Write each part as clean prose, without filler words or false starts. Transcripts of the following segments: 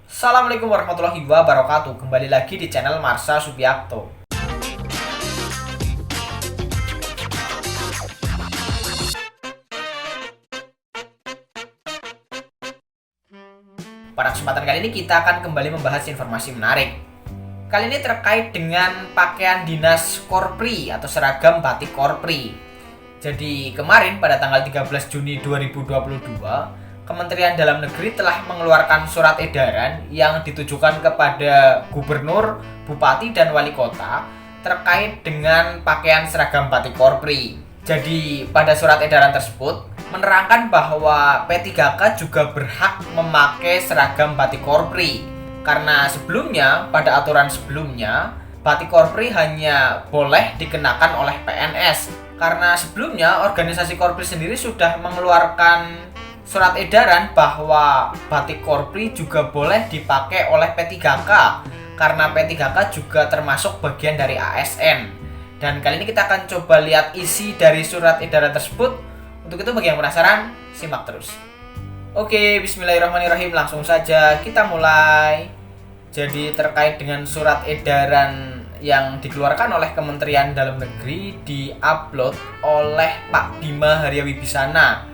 Assalamualaikum warahmatullahi wabarakatuh. Kembali lagi di channel Marsha Subiakto. Pada kesempatan kali ini kita akan kembali membahas informasi menarik. Kali ini terkait dengan pakaian dinas Korpri atau seragam batik Korpri. Jadi kemarin pada tanggal 13 Juni 2022, Kementerian Dalam Negeri telah mengeluarkan surat edaran yang ditujukan kepada gubernur, bupati, dan wali kota terkait dengan pakaian seragam batik Korpri. Jadi pada surat edaran tersebut menerangkan bahwa P3K juga berhak memakai seragam batik Korpri. Karena sebelumnya, pada aturan sebelumnya, batik Korpri hanya boleh dikenakan oleh PNS. Karena sebelumnya organisasi Korpri sendiri sudah mengeluarkan surat edaran bahwa batik Korpri juga boleh dipakai oleh P3K karena P3K juga termasuk bagian dari ASN. Dan kali ini kita akan coba lihat isi dari surat edaran tersebut. Untuk itu bagi yang penasaran, simak terus. Oke, bismillahirrahmanirrahim, langsung saja kita mulai. Jadi terkait dengan surat edaran yang dikeluarkan oleh Kementerian Dalam Negeri diupload oleh Pak Bima Haryawibisana.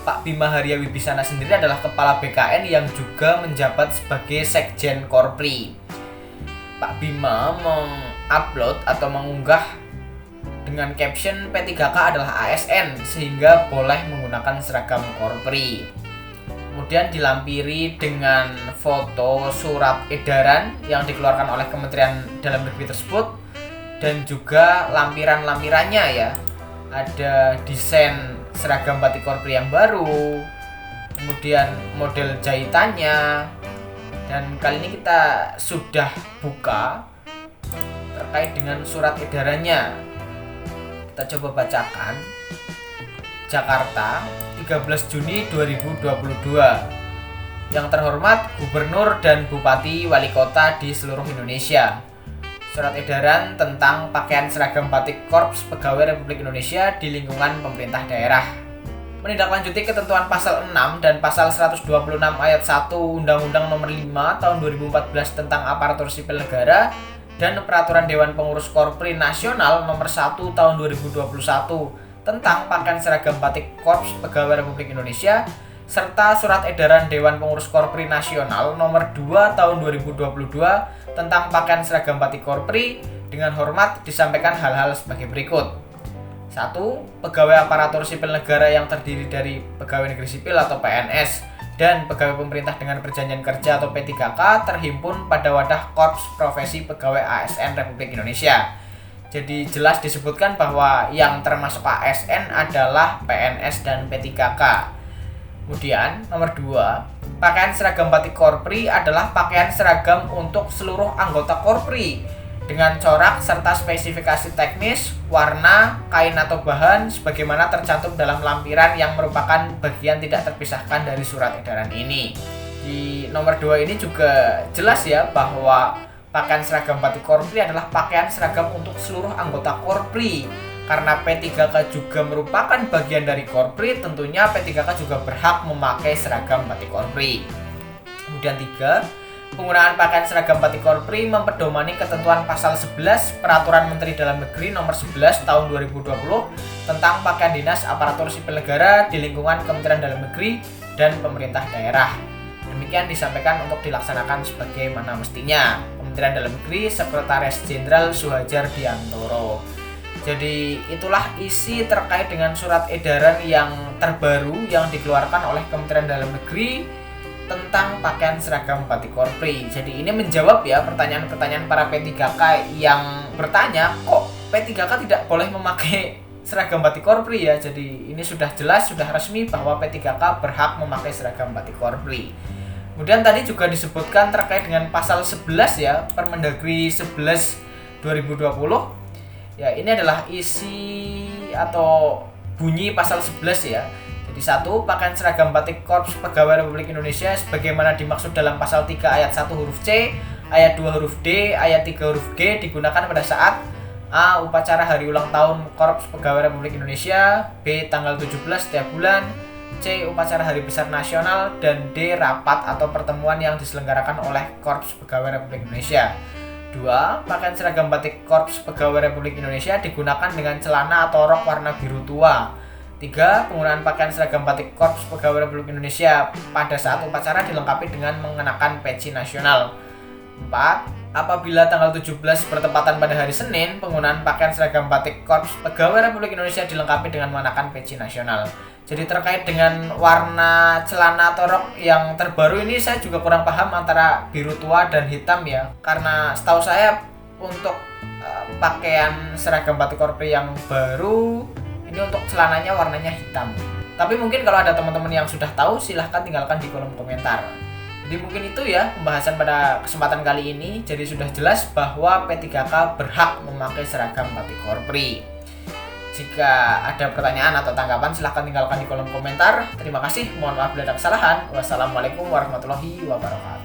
Pak Bima Haryawibisana sendiri adalah kepala BKN yang juga menjabat sebagai Sekjen Korpri. Pak Bima mengupload atau mengunggah dengan caption P3K adalah ASN sehingga boleh menggunakan seragam Korpri. Kemudian dilampiri dengan foto surat edaran yang dikeluarkan oleh Kementerian Dalam Negeri tersebut dan juga lampiran-lampirannya ya. Ada desain seragam batik Korpri yang baru, kemudian model jahitannya, dan kali ini kita sudah buka terkait dengan surat edarannya. Kita coba bacakan. Jakarta, 13 Juni 2022. Yang terhormat Gubernur dan Bupati Wali Kota di seluruh Indonesia. Surat edaran tentang pakaian seragam batik Korps Pegawai Republik Indonesia di lingkungan pemerintah daerah. Menindaklanjuti ketentuan pasal 6 dan pasal 126 ayat 1 Undang-Undang Nomor 5 Tahun 2014 tentang Aparatur Sipil Negara dan Peraturan Dewan Pengurus Korpri Nasional Nomor 1 Tahun 2021 tentang pakaian seragam batik Korps Pegawai Republik Indonesia serta Surat Edaran Dewan Pengurus Korpri Nasional Nomor 2 Tahun 2022 tentang pakaian seragam batik Korpri. Dengan hormat disampaikan hal-hal sebagai berikut. 1. Pegawai aparatur sipil negara yang terdiri dari pegawai negeri sipil atau PNS dan pegawai pemerintah dengan perjanjian kerja atau P3K terhimpun pada wadah Korps Profesi Pegawai ASN Republik Indonesia. Jadi jelas disebutkan bahwa yang termasuk ASN adalah PNS dan P3K. Kemudian nomor 2, pakaian seragam batik Korpri adalah pakaian seragam untuk seluruh anggota Korpri dengan corak serta spesifikasi teknis, warna, kain atau bahan sebagaimana tercantum dalam lampiran yang merupakan bagian tidak terpisahkan dari surat edaran ini. Di nomor 2 ini juga jelas ya bahwa pakaian seragam batik Korpri adalah pakaian seragam untuk seluruh anggota Korpri. Karena P3K juga merupakan bagian dari Korpri, tentunya P3K juga berhak memakai seragam batik Korpri. Kemudian 3, penggunaan pakaian seragam batik Korpri mempedomani ketentuan pasal 11 Peraturan Menteri Dalam Negeri Nomor 11 Tahun 2020 tentang pakaian dinas aparatur sipil negara di lingkungan Kementerian Dalam Negeri dan pemerintah daerah. Demikian disampaikan untuk dilaksanakan sebagaimana mestinya. Kementerian Dalam Negeri, Sekretaris Jenderal Suhajar Diantoro. Jadi itulah isi terkait dengan surat edaran yang terbaru yang dikeluarkan oleh Kementerian Dalam Negeri tentang pakaian seragam batik Korpri. Jadi ini menjawab ya pertanyaan-pertanyaan para P3K yang bertanya, kok P3K tidak boleh memakai seragam batik Korpri ya. Jadi ini sudah jelas, sudah resmi bahwa P3K berhak memakai seragam batik Korpri. Kemudian tadi juga disebutkan terkait dengan pasal 11 ya, Permendagri 11 2020. Ya, ini adalah isi atau bunyi pasal 11 ya. Jadi 1, pakaian seragam batik Korps Pegawai Republik Indonesia sebagaimana dimaksud dalam pasal 3 ayat 1 huruf C, ayat 2 huruf D, ayat 3 huruf G digunakan pada saat A. Upacara hari ulang tahun Korps Pegawai Republik Indonesia, B. Tanggal 17 setiap bulan, C. Upacara Hari Besar Nasional, dan D. Rapat atau pertemuan yang diselenggarakan oleh Korps Pegawai Republik Indonesia. 2. Pakaian seragam batik Korps Pegawai Republik Indonesia digunakan dengan celana atau rok warna biru tua. 3. Penggunaan pakaian seragam batik Korps Pegawai Republik Indonesia pada saat upacara dilengkapi dengan mengenakan peci nasional. 4. Apabila tanggal 17 bertepatan pada hari Senin, penggunaan pakaian seragam batik Korps Pegawai Republik Indonesia dilengkapi dengan mengenakan peci nasional. Jadi terkait dengan warna celana atau rok yang terbaru ini saya juga kurang paham antara biru tua dan hitam ya. Karena setahu saya untuk pakaian seragam batik Korpri yang baru ini untuk celananya warnanya hitam. Tapi mungkin kalau ada teman-teman yang sudah tahu silahkan tinggalkan di kolom komentar. Jadi mungkin itu ya pembahasan pada kesempatan kali ini. Jadi sudah jelas bahwa P3K berhak memakai seragam batik Korpri. Jika ada pertanyaan atau tanggapan silahkan tinggalkan di kolom komentar. Terima kasih, mohon maaf bila ada kesalahan. Wassalamualaikum warahmatullahi wabarakatuh.